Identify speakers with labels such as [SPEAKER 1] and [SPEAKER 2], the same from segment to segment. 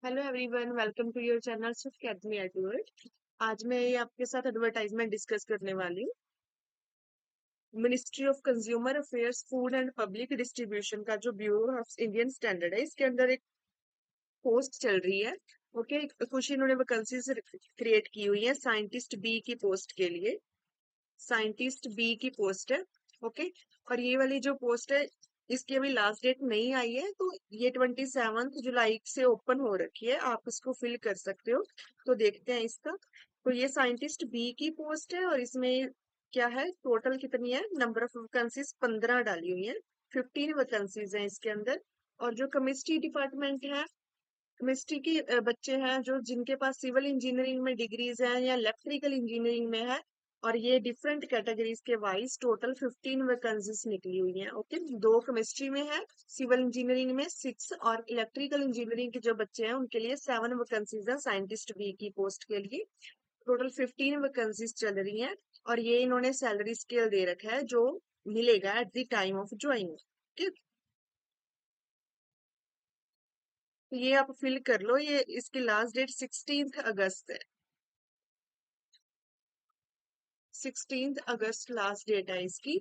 [SPEAKER 1] Hello everyone, welcome to your channel सिर्फ academy Edward. आज मैं आपके साथ एडवर्टाइजमेंट डिस्कस करने वाली हूँ। Ministry of consumer affairs, food and public distribution का जो ब्यूरो ऑफ इंडियन स्टैंडर्ड है, इसके अंदर एक पोस्ट चल रही है। ओके, कुछ इन्होंने वैकेंसीज क्रिएट की हुई है साइंटिस्ट बी की पोस्ट के लिए। साइंटिस्ट बी की पोस्ट है। ओके, और ये वाली जो पोस्ट है, इसकी अभी लास्ट डेट नहीं आई है, तो ये 27 जुलाई से ओपन हो रखी है, आप इसको फिल कर सकते हो। तो देखते हैं इसका। तो ये साइंटिस्ट बी की पोस्ट है और इसमें क्या है, टोटल कितनी है, नंबर ऑफ वैकेंसीज 15 डाली हुई है। 15 वैकेंसीज हैं इसके अंदर। और जो केमिस्ट्री डिपार्टमेंट है, केमिस्ट्री के बच्चे हैं जो जिनके पास सिविल इंजीनियरिंग में डिग्रीज हैं या इलेक्ट्रिकल इंजीनियरिंग में है, और ये डिफरेंट कैटेगरीज के वाइज टोटल 15 वैकेंसीज निकली हुई हैं। ओके, दो केमिस्ट्री में है, सिविल इंजीनियरिंग में 6, और इलेक्ट्रिकल इंजीनियरिंग के जो बच्चे हैं उनके लिए 7 वैकेंसीज हैं साइंटिस्ट बी की पोस्ट के लिए। टोटल 15 वैकेंसीज चल रही हैं। और ये इन्होंने सैलरी स्केल दे रखा है जो मिलेगा at the time of joining. तो ये आप फिल कर लो, ये इसकी लास्ट डेट 16 अगस्त है। 16 अगस्त लास्ट डेट है इसकी।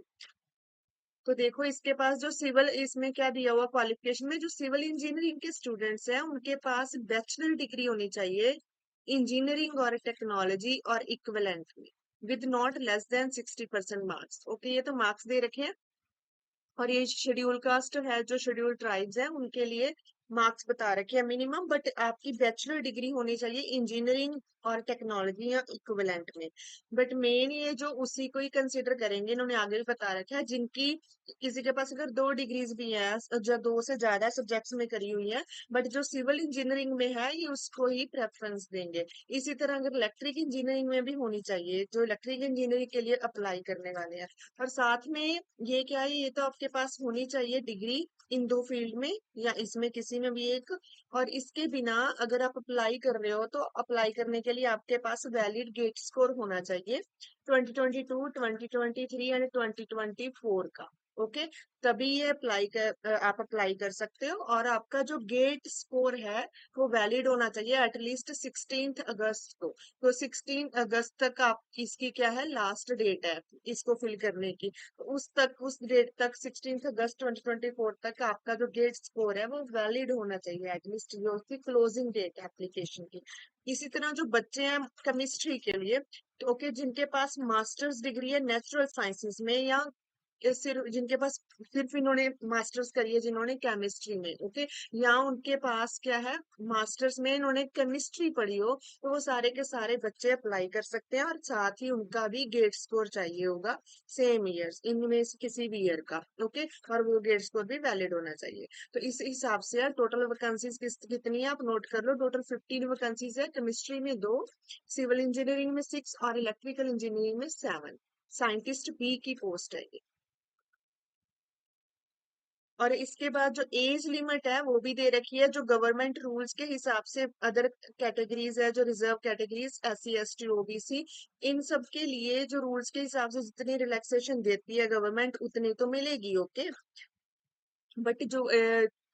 [SPEAKER 1] तो देखो इसके पास जो सिविल, इसमें क्या दिया हुआ क्वालिफिकेशन में, जो सिविल इंजीनियरिंग के स्टूडेंट्स हैं उनके पास बैचलर डिग्री होनी चाहिए इंजीनियरिंग और टेक्नोलॉजी और इक्विवेलेंट में, with not less than 60% marks. Okay, ये तो मार्क्स दे रखे हैं। और ये शेड्यूल कास्ट है, जो शेड्यूल ट्राइब्स हैं उनके लिए मार्क्स बता रखे हैं मिनिमम, बट आपकी बैचलर डिग्री होनी चाहिए इंजीनियरिंग और टेक्नोलॉजी या इक्विवेलेंट में। बट मेन ये जो उसी को ही कंसिडर करेंगे, इन्होंने आगे भी बता रखा है, जिनकी किसी के पास अगर 2 डिग्रीज भी है, जो 2 से ज्यादा सब्जेक्ट्स में करी हुई है, बट जो सिविल इंजीनियरिंग में है ये उसको ही प्रेफरेंस देंगे। इसी तरह अगर इलेक्ट्रिक इंजीनियरिंग में भी होनी चाहिए, जो इलेक्ट्रिक इंजीनियरिंग के लिए अप्लाई करने वाले हैं। और साथ में ये क्या है, ये तो आपके पास होनी चाहिए डिग्री इन दो फील्ड में या इसमें किसी में भी एक। और इसके बिना अगर आप अप्लाई कर रहे हो तो अप्लाई करने के लिए आपके पास वैलिड गेट स्कोर होना चाहिए 2022, 2023 एंड 2024 का। ओके, तभी ये आप अप्लाई कर सकते हो। और आपका जो गेट स्कोर है वो वैलिड होना चाहिए एटलीस्ट 16 अगस्त को। तो 16 अगस्त तक आप, इसकी क्या है, लास्ट डेट है इसको फिल करने की। तो उस डेट तक 16 अगस्त 2024 तक आपका जो गेट स्कोर है वो वैलिड होना चाहिए एटलीस्ट, जो उसकी क्लोजिंग डेट है एप्लीकेशन की। इसी तरह जो बच्चे हैं केमिस्ट्री के लिए, तो ओके, जिनके पास मास्टर्स डिग्री है नेचुरल साइंसेज में, या सिर्फ जिनके पास सिर्फ इन्होंने मास्टर्स करी है जिन्होंने केमिस्ट्री में, ओके, या उनके पास क्या है, मास्टर्स में इन्होंने केमिस्ट्री पढ़ी हो, तो वो सारे के सारे बच्चे अप्लाई कर सकते हैं। और साथ ही उनका भी गेट स्कोर चाहिए होगा सेम ईयर्स, इनमें से किसी भी ईयर का। ओके, और वो गेट स्कोर भी वैलिड होना चाहिए। तो इस हिसाब से यार टोटल वैकेंसीज कितनी है आप नोट कर लो। टोटल 15 वैकेंसीज है, केमिस्ट्री में 2, सिविल इंजीनियरिंग में 6 और इलेक्ट्रिकल इंजीनियरिंग में 7। साइंटिस्ट बी की पोस्ट है ये। और इसके बाद जो एज लिमिट है वो भी दे रखी है, जो गवर्नमेंट रूल्स के हिसाब से अदर कैटेगरीज है, जो reserve categories SC ST OBC, इन सब के लिए जो रूल्स के हिसाब से जितनी रिलैक्सेशन देती है गवर्नमेंट उतनी तो मिलेगी। ओके, बट जो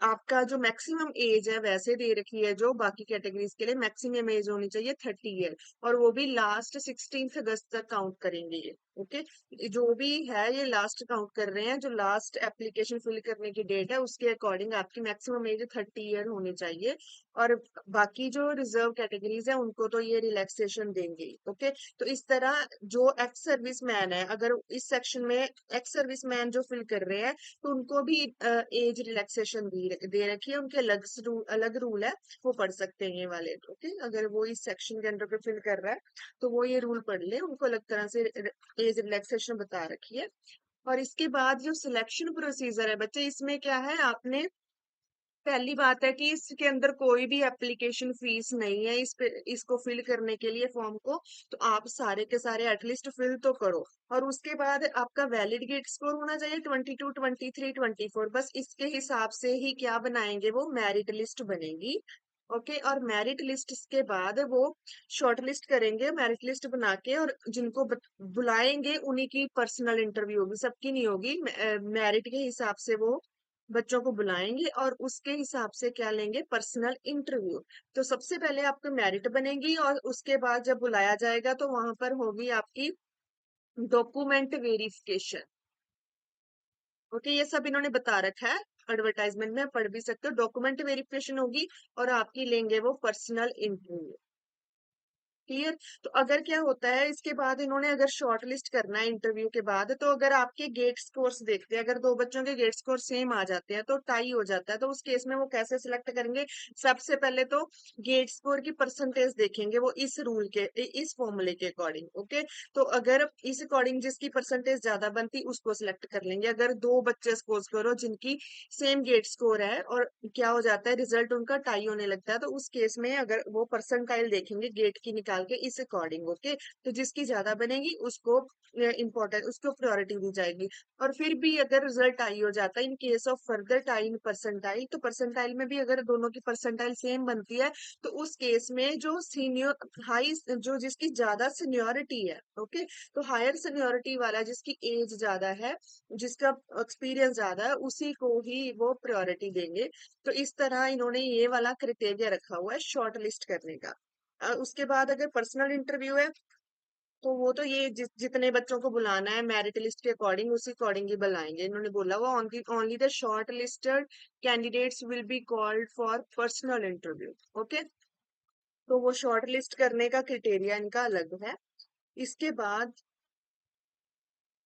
[SPEAKER 1] आपका जो मैक्सिमम एज है वैसे दे रखी है, जो बाकी कैटेगरीज के लिए मैक्सिमम एज होनी चाहिए 30 ईयर। और वो भी लास्ट 16 अगस्त तक काउंट करेंगे ये। ओके, जो भी है ये लास्ट काउंट कर रहे हैं, जो लास्ट एप्लीकेशन फिल करने की डेट है उसके अकॉर्डिंग आपकी मैक्सिमम एज 30 ईयर होनी चाहिए। और बाकी जो रिजर्व कैटेगरीज है उनको तो ये रिलैक्सेशन देंगे ही। ओके, तो इस तरह जो एक्स सर्विस मैन है, अगर इस सेक्शन में एक्स सर्विस मैन जो फिल कर रहे हैं तो उनको भी एज रिलैक्सेशन दे रखी है, उनके अलग रूल है, वो पढ़ सकते हैं ये वाले। ओके, अगर वो इस सेक्शन के अंडर पे फिल कर रहा है तो वो ये रूल पढ़ ले, उनको अलग तरह से एज रिलैक्सेशन बता रखी है। और इसके बाद जो सिलेक्शन प्रोसीजर है बच्चे, इसमें क्या है, आपने पहली बात है कि इसके अंदर कोई भी एप्लीकेशन फीस नहीं है इसको फिल करने के लिए फॉर्म को। तो आप सारे के सारे एटलीस्ट फिल तो करो। और उसके बाद आपका वैलिड गेट स्कोर होना चाहिए 22, 23, 24, बस इसके हिसाब से ही क्या बनाएंगे, वो मेरिट लिस्ट बनेगी। ओके, और मेरिट लिस्ट के बाद वो शॉर्ट लिस्ट करेंगे, मेरिट लिस्ट बना के, और जिनको बुलाएंगे उन्हीं की पर्सनल इंटरव्यू होगी, सबकी नहीं होगी। मेरिट के हिसाब से वो बच्चों को बुलाएंगे और उसके हिसाब से क्या लेंगे, पर्सनल इंटरव्यू। तो सबसे पहले आपकी मेरिट बनेगी और उसके बाद जब बुलाया जाएगा तो वहां पर होगी आपकी डॉक्यूमेंट वेरिफिकेशन। ओके, ये सब इन्होंने बता रखा है एडवर्टाइजमेंट में, पढ़ भी सकते हो। डॉक्यूमेंट वेरिफिकेशन होगी और आपकी लेंगे वो पर्सनल इंटरव्यू। क्लियर। तो अगर क्या होता है इसके बाद इन्होंने अगर शॉर्ट लिस्ट करना है इंटरव्यू के बाद, तो अगर आपके गेट स्कोर्स देखते हैं, अगर दो बच्चों के गेट स्कोर सेम आ जाते हैं तो टाई हो जाता है, तो उस केस में वो कैसे सिलेक्ट करेंगे? सबसे पहले तो गेट स्कोर की परसेंटेज देखेंगे वो इस रूल के, इस फॉर्मूले के अकॉर्डिंग। ओके, तो अगर इस अकॉर्डिंग जिसकी परसेंटेज ज्यादा बनती उसको सिलेक्ट कर लेंगे। अगर दो बच्चे सपोज करो जिनकी सेम गेट स्कोर है और क्या हो जाता है रिजल्ट उनका टाई होने लगता है, तो उस केस में अगर वो परसेंटाइल देखेंगे गेट की निकाल के इस अकॉर्डिंग। ओके, तो जिसकी ज्यादा बनेगी उसको इम्पोर्टेंट, उसको प्रायोरिटी दी जाएगी। और फिर भी अगर रिजल्ट टाई हो जाता है in case of further tie in percentile, तो परसेंटाइल में भी अगर दोनों की परसेंटाइल सेम बनती है तो उस केस में जो सीनियर हाई, जो जिसकी ज्यादा सीनियोरिटी है, ओके, तो हायर सीनियोरिटी वाला जिसकी एज ज्यादा है, जिसका एक्सपीरियंस ज्यादा है, उसी को ही वो प्रायोरिटी देंगे। तो इस तरह इन्होंने ये वाला क्राइटेरिया रखा हुआ है शॉर्ट लिस्ट करने का। उसके बाद अगर पर्सनल इंटरव्यू है तो वो तो ये जितने बच्चों को बुलाना है मेरिट लिस्ट के अकॉर्डिंग उसी अकॉर्डिंग ही बुलाएंगे। इन्होंने बोला वो only the short listed candidates will be called for personal interview. Okay, तो वो शॉर्ट लिस्ट करने का क्राइटेरिया इनका अलग है। इसके बाद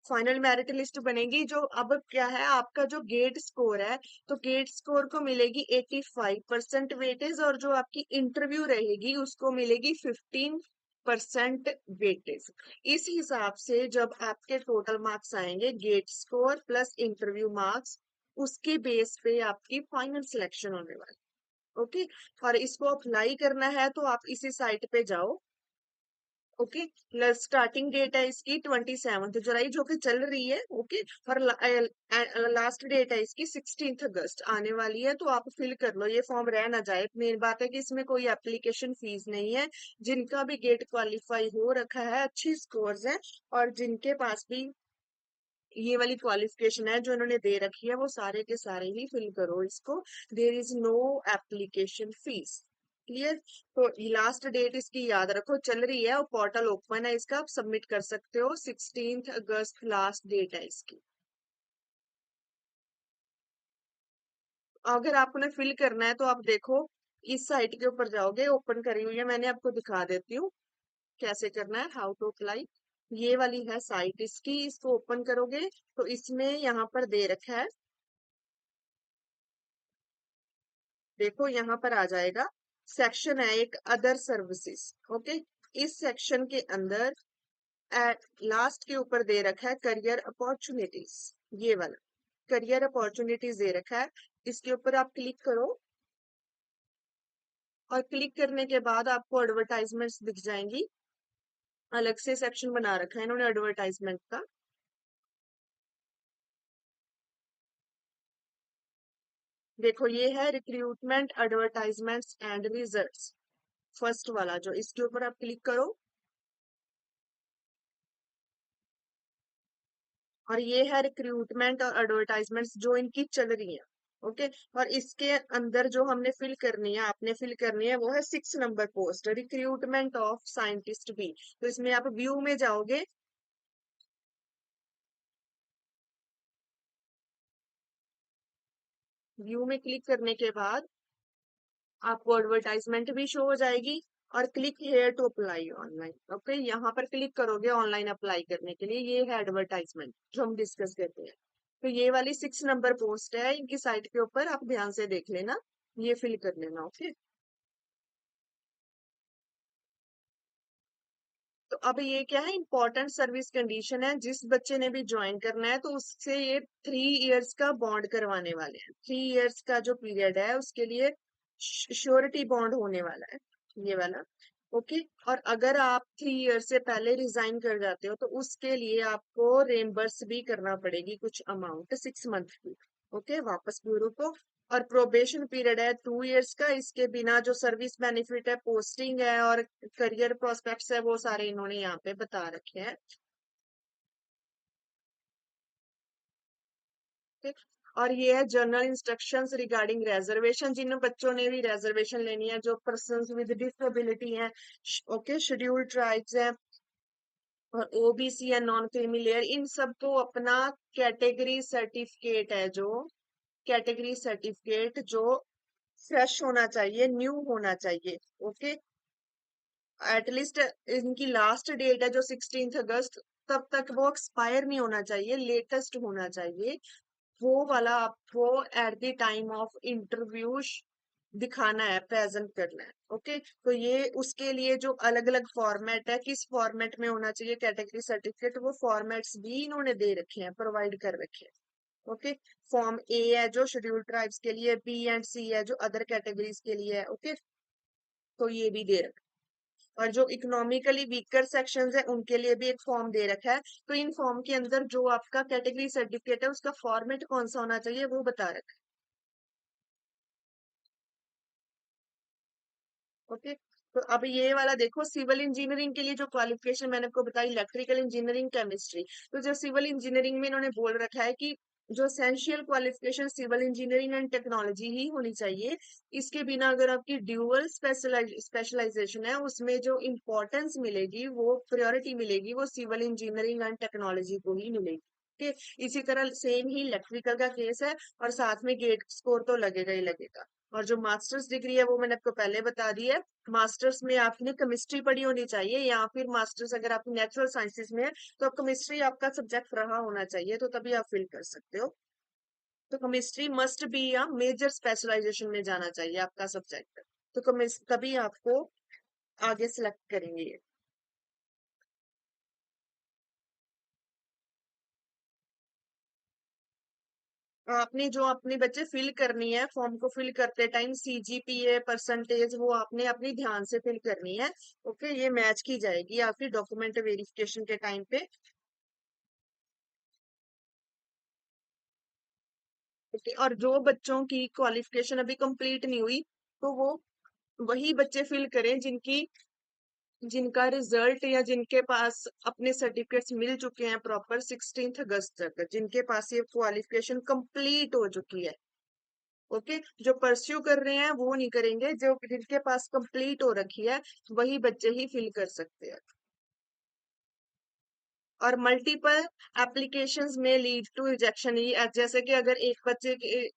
[SPEAKER 1] फाइनल मेरिट लिस्ट बनेगी। जो अब क्या है आपका जो गेट स्कोर है, तो गेट स्कोर को मिलेगी 85% वेटेज और जो आपकी इंटरव्यू रहेगी उसको मिलेगी 15% वेटेज। इस हिसाब से जब आपके टोटल मार्क्स आएंगे GATE score plus interview marks, उसके बेस पे आपकी फाइनल सिलेक्शन होने वाली। ओके, और इसको अप्लाई करना है तो आप इसी साइट पे जाओ। ओके, स्टार्टिंग डेट है इसकी 27 जुलाई जो कि चल रही है। ओके, और लास्ट डेट है इसकी 16 अगस्त आने वाली है। तो आप फिल कर लो, ये फॉर्म रह ना जाए। मेन बात है कि इसमें कोई एप्लीकेशन फीस नहीं है। जिनका भी गेट क्वालिफाई हो रखा है, अच्छी स्कोर्स है, और जिनके पास भी ये वाली क्वालिफिकेशन है जो इन्होंने दे रखी है, वो सारे के सारे ही फिल करो इसको। There is no application fees. Clear. तो लास्ट डेट इसकी याद रखो, चल रही है और पोर्टल ओपन है इसका, आप सबमिट कर सकते हो। 16 अगस्त लास्ट डेट है इसकी। अगर आपने फिल करना है तो आप देखो इस साइट के ऊपर जाओगे, ओपन करी हुई है मैंने, आपको दिखा देती हूँ कैसे करना है, हाउ टू अप्लाई। ये वाली है साइट इसकी, इसको ओपन करोगे तो इसमें यहाँ पर दे रखा है, देखो यहाँ पर आ जाएगा। सेक्शन है एक अदर सर्विसेज। ओके, इस सेक्शन के अंदर लास्ट के ऊपर दे रखा है करियर अपॉर्चुनिटीज। ये वाला करियर अपॉर्चुनिटीज दे रखा है, इसके ऊपर आप क्लिक करो। और क्लिक करने के बाद आपको एडवर्टाइजमेंट्स दिख जाएंगी। अलग से सेक्शन बना रखा है इन्होंने एडवर्टाइजमेंट का। देखो ये है recruitment advertisements and results, first वाला जो, इसके ऊपर आप क्लिक करो। और ये है रिक्रूटमेंट और एडवर्टाइजमेंट्स जो इनकी चल रही है। ओके, और इसके अंदर जो हमने फिल करनी है, आपने फिल करनी है, वो है 6 number post, recruitment of scientist भी। तो इसमें आप व्यू में जाओगे। व्यू में क्लिक करने के बाद आपको एडवर्टाइजमेंट भी शो हो जाएगी। और click here to apply online. Okay, यहाँ पर क्लिक करोगे ऑनलाइन अप्लाई करने के लिए। ये है एडवर्टाइजमेंट जो हम डिस्कस करते हैं। तो ये वाली 6 नंबर पोस्ट है इनकी साइट के ऊपर, आप ध्यान से देख लेना, ये फिल कर लेना। ओके, तो अब ये क्या है, इंपॉर्टेंट सर्विस कंडीशन है। जिस बच्चे ने भी ज्वाइन करना है तो उससे ये 3 इयर्स का बॉन्ड करवाने वाले हैं। 3 इयर्स का जो पीरियड है उसके लिए श्योरिटी बॉन्ड होने वाला है, ये वाला। ओके, और अगर आप 3 इयर्स से पहले रिजाइन कर जाते हो तो उसके लिए आपको रेम्बर्स भी करना पड़ेगी कुछ अमाउंट 6 मंथ की। ओके, वापस ब्यूरो को। और प्रोबेशन पीरियड है 2 इयर्स का। इसके बिना जो सर्विस बेनिफिट है, पोस्टिंग है और करियर प्रोस्पेक्ट्स है, वो सारे इन्होंने यहाँ पे बता रखे हैं। ठीक। और ये है जनरल इंस्ट्रक्शंस रिगार्डिंग रिजर्वेशन, जिन बच्चों ने भी रिजर्वेशन लेनी है, जो पर्सन्स विद डिसेबिलिटी हैं, ओके, शेड्यूल्ड ट्राइब्स हैं और ओबीसी या नॉन क्रीमी लेयर, इन सबको अपना कैटेगरी सर्टिफिकेट है, जो कैटेगरी सर्टिफिकेट जो फ्रेश होना चाहिए, न्यू होना चाहिए। ओके, एटलीस्ट इनकी लास्ट डेट है जो 16 अगस्त, तब तक वो एक्सपायर नहीं होना चाहिए, लेटेस्ट होना चाहिए। वो वाला आपको at the time of interview दिखाना है, प्रेजेंट करना है। ओके, तो ये उसके लिए जो अलग अलग फॉर्मेट है, किस फॉर्मेट में होना चाहिए कैटेगरी सर्टिफिकेट, वो फॉर्मेट्स भी इन्होंने दे रखे हैं, प्रोवाइड कर रखे हैं। ओके, फॉर्म ए है जो शेड्यूल्ड ट्राइब्स के लिए, बी एंड सी है जो अदर कैटेगरीज के लिए है। ओके, तो ये भी दे रखा है। और जो इकोनॉमिकली वीकर सेक्शंस है उनके लिए भी एक फॉर्म दे रखा है। तो इन फॉर्म के अंदर जो आपका कैटेगरी सर्टिफिकेट है उसका फॉर्मेट कौन सा होना चाहिए वो बता रखा है। ओके, तो अब ये वाला देखो, सिविल इंजीनियरिंग के लिए जो क्वालिफिकेशन मैंने आपको बताई, इलेक्ट्रिकल इंजीनियरिंग, केमिस्ट्री। तो जो सिविल इंजीनियरिंग में इन्होंने बोल रखा है कि जो essential qualification civil engineering and technology ही होनी चाहिए। इसके बिना अगर आपकी ड्यूअल स्पेशलाइजेशन है, उसमें जो इम्पोर्टेंस मिलेगी, वो प्रायोरिटी मिलेगी, वो सिविल इंजीनियरिंग एंड टेक्नोलॉजी को ही मिलेगी। ठीक, इसी तरह सेम ही इलेक्ट्रिकल का केस है, और साथ में गेट स्कोर तो लगेगा ही लगेगा। और जो मास्टर्स डिग्री है वो मैंने आपको पहले बता दी है। मास्टर्स में आपने केमिस्ट्री पढ़ी होनी चाहिए, या फिर मास्टर्स अगर आप नेचुरल साइंसेज में है तो केमिस्ट्री आपका सब्जेक्ट रहा होना चाहिए, तो तभी आप फिल कर सकते हो। तो केमिस्ट्री मस्ट बी या मेजर स्पेशलाइजेशन में जाना चाहिए आपका सब्जेक्ट, तो तभी आपको आगे सिलेक्ट करेंगे ये। आपने जो अपने बच्चे फिल करनी है, फॉर्म को फिल करते टाइम सीजीपीए परसेंटेज वो आपने अपनी ध्यान से फिल करनी है। ओके, ये मैच की जाएगी आपकी डॉक्यूमेंट वेरिफिकेशन के टाइम पे। ओके, और जो बच्चों की क्वालिफिकेशन अभी कंप्लीट नहीं हुई, तो वो वही बच्चे फिल करें जिनका रिजल्ट या जिनके पास अपने सर्टिफिकेट्स मिल चुके हैं प्रॉपर 16 अगस्त तक, जिनके पास ये क्वालिफिकेशन कंप्लीट हो चुकी है। ओके, जो परस्यू कर रहे हैं वो नहीं करेंगे, जो जिनके पास कंप्लीट हो रखी है वही बच्चे ही फिल कर सकते हैं। और मल्टीपल एप्लीकेशंस में लीड टू रिजेक्शन, ये जैसे कि अगर एक बच्चे के,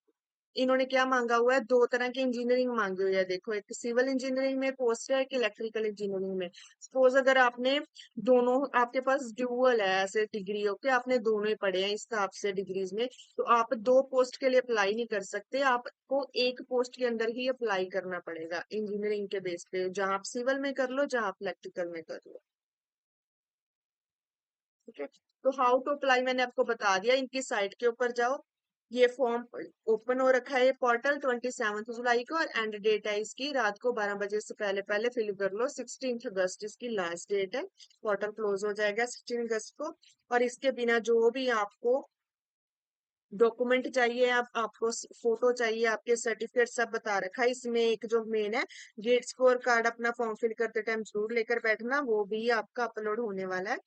[SPEAKER 1] इन्होंने क्या मांगा हुआ है, दो तरह की इंजीनियरिंग मांगी हुई है। देखो, एक सिविल इंजीनियरिंग में पोस्ट है, एक इलेक्ट्रिकल इंजीनियरिंग में। सपोज अगर आपने दोनों, आपके पास ड्यूअल है ऐसे डिग्री, ओके, आपने दोनों ही पढ़े हैं इस हिसाब से डिग्रीज में, तो आप दो पोस्ट के लिए अप्लाई नहीं कर सकते, आपको एक पोस्ट के अंदर ही अप्लाई करना पड़ेगा इंजीनियरिंग के बेस पे, जहां आप सिविल में कर लो, जहां आप इलेक्ट्रिकल में कर लो। ठीक है, तो हाउ टू अप्लाई मैंने आपको बता दिया, इनकी साइट के ऊपर जाओ। ये फॉर्म ओपन हो रखा है, ये पोर्टल 27 जुलाई को, और एंड डेट है इसकी रात को 12 बजे से पहले पहले फिल कर लो। 16 अगस्त इसकी लास्ट डेट है, पोर्टल क्लोज हो जाएगा 16 अगस्त को। और इसके बिना जो भी आपको डॉक्यूमेंट चाहिए, आपको फोटो चाहिए, आपके सर्टिफिकेट सब बता रखा है इसमें। एक जो मेन है, गेट स्कोर कार्ड अपना फॉर्म फिल करते टाइम जरूर लेकर बैठना, वो भी आपका अपलोड होने वाला है।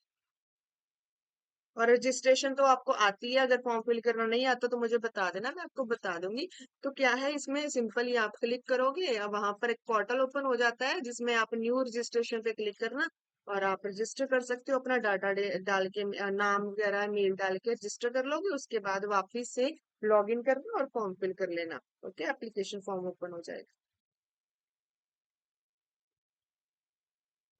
[SPEAKER 1] और रजिस्ट्रेशन तो आपको आती है, अगर फॉर्म फिल करना नहीं आता तो मुझे बता देना, मैं आपको बता दूंगी। तो क्या है इसमें, सिंपली आप क्लिक करोगे, अब वहां पर एक पोर्टल ओपन हो जाता है, जिसमें आप न्यू रजिस्ट्रेशन पे क्लिक करना, और आप रजिस्टर कर सकते हो, अपना डाटा डाल के, नाम वगैरह मेल डाल के रजिस्टर कर लोगे। उसके बाद वापिस से लॉग इन करना और फॉर्म फिल कर लेना। ओके, एप्लीकेशन फॉर्म ओपन हो जाएगा।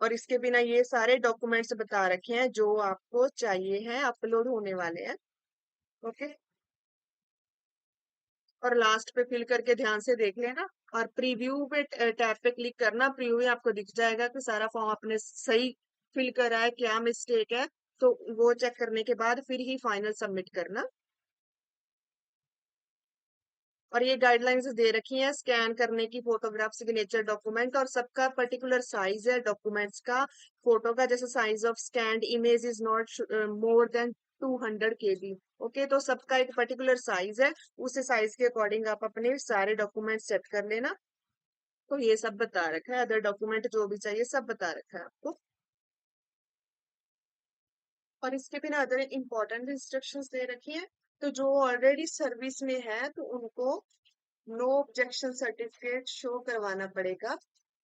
[SPEAKER 1] और इसके बिना ये सारे डॉक्यूमेंट्स बता रखे हैं जो आपको चाहिए हैं, अपलोड होने वाले हैं। ओके, और लास्ट पे फिल करके ध्यान से देख लेना, और प्रीव्यू पे टैब पे क्लिक करना, प्रीव्यू में आपको दिख जाएगा कि सारा फॉर्म आपने सही फिल करा है, क्या मिस्टेक है। तो वो चेक करने के बाद फिर ही फाइनल सबमिट करना। और ये गाइडलाइंस दे रखी हैं स्कैन करने की, फोटोग्राफ, सिग्नेचर, डॉक्यूमेंट, और सबका पर्टिकुलर साइज है डॉक्यूमेंट्स का। फोटो का जैसे size of scanned image is not more than 200 KB। Okay, तो सबका एक पर्टिकुलर साइज है, उस साइज के अकॉर्डिंग आप अपने सारे डॉक्यूमेंट सेट कर लेना। तो ये सब बता रखा है, अदर डॉक्यूमेंट जो भी चाहिए सब बता रखा है आपको। और इसके बिना अदर इंपॉर्टेंट इंस्ट्रक्शंस दे रखी है। तो जो ऑलरेडी सर्विस में है तो उनको नो ऑब्जेक्शन सर्टिफिकेट शो करवाना पड़ेगा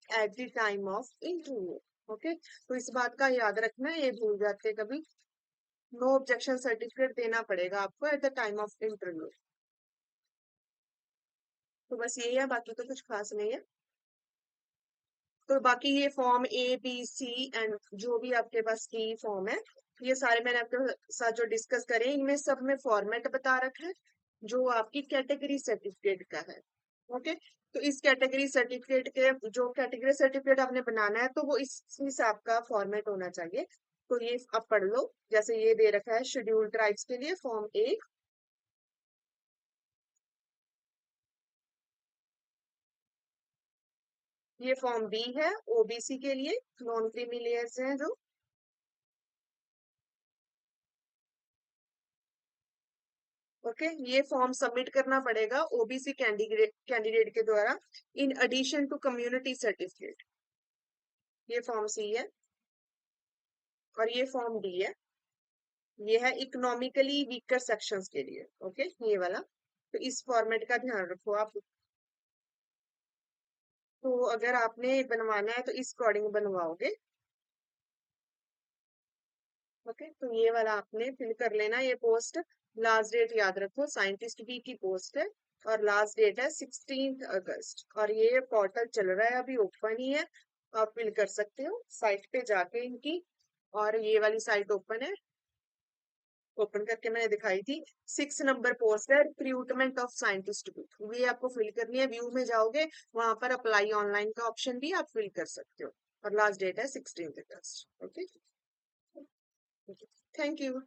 [SPEAKER 1] at the time of interview. Okay, तो इस बात का याद रखना, ये भूल जाते हैं कभी। नो ऑब्जेक्शन सर्टिफिकेट देना पड़ेगा आपको at the time of interview. तो बस यही है, बाकी तो कुछ खास नहीं है। तो बाकी ये form A B C and जो भी आपके पास की फॉर्म है, ये सारे मैंने आपके साथ जो डिस्कस करे, इनमें सब में फॉर्मेट बता रखा है जो आपकी कैटेगरी सर्टिफिकेट का है। ओके, तो इस कैटेगरी सर्टिफिकेट के जो कैटेगरी सर्टिफिकेट आपने बनाना है तो वो इस हिसाब का फॉर्मेट होना चाहिए। तो ये आप पढ़ लो, जैसे ये दे रखा है शेड्यूल ट्राइब्स के लिए फॉर्म 1, ये फॉर्म 2 है OBC के लिए, नॉन क्रीमी लेयर्स हैं जो। ओके, ये फॉर्म सबमिट करना पड़ेगा OBC कैंडिडेट के द्वारा in addition to community certificate. ये फॉर्म 3 है और ये फॉर्म 2 है। ये है इकोनॉमिकली वीकर सेक्शंस के लिए। ओके, ये वाला, तो इस फॉर्मेट का ध्यान रखो आप। तो अगर आपने बनवाना है तो इस अकॉर्डिंग बनवाओगे। ओके, तो ये वाला आपने फिल कर लेना। ये पोस्ट लास्ट डेट याद रखो, साइंटिस्ट बी की पोस्ट है और लास्ट डेट है 16 अगस्त। और ये पोर्टल चल रहा है अभी, ओपन ही है, आप फिल कर सकते हो साइट पे जाके इनकी। और ये वाली साइट ओपन है, ओपन करके मैंने दिखाई थी। 6 नंबर पोस्ट है, रिक्रूटमेंट ऑफ साइंटिस्ट भी, ये आपको फिल करनी है। व्यू में जाओगे, वहां पर अप्लाई ऑनलाइन का ऑप्शन भी आप फिल कर सकते हो। और लास्ट डेट है 16 अगस्त। Okay, thank you.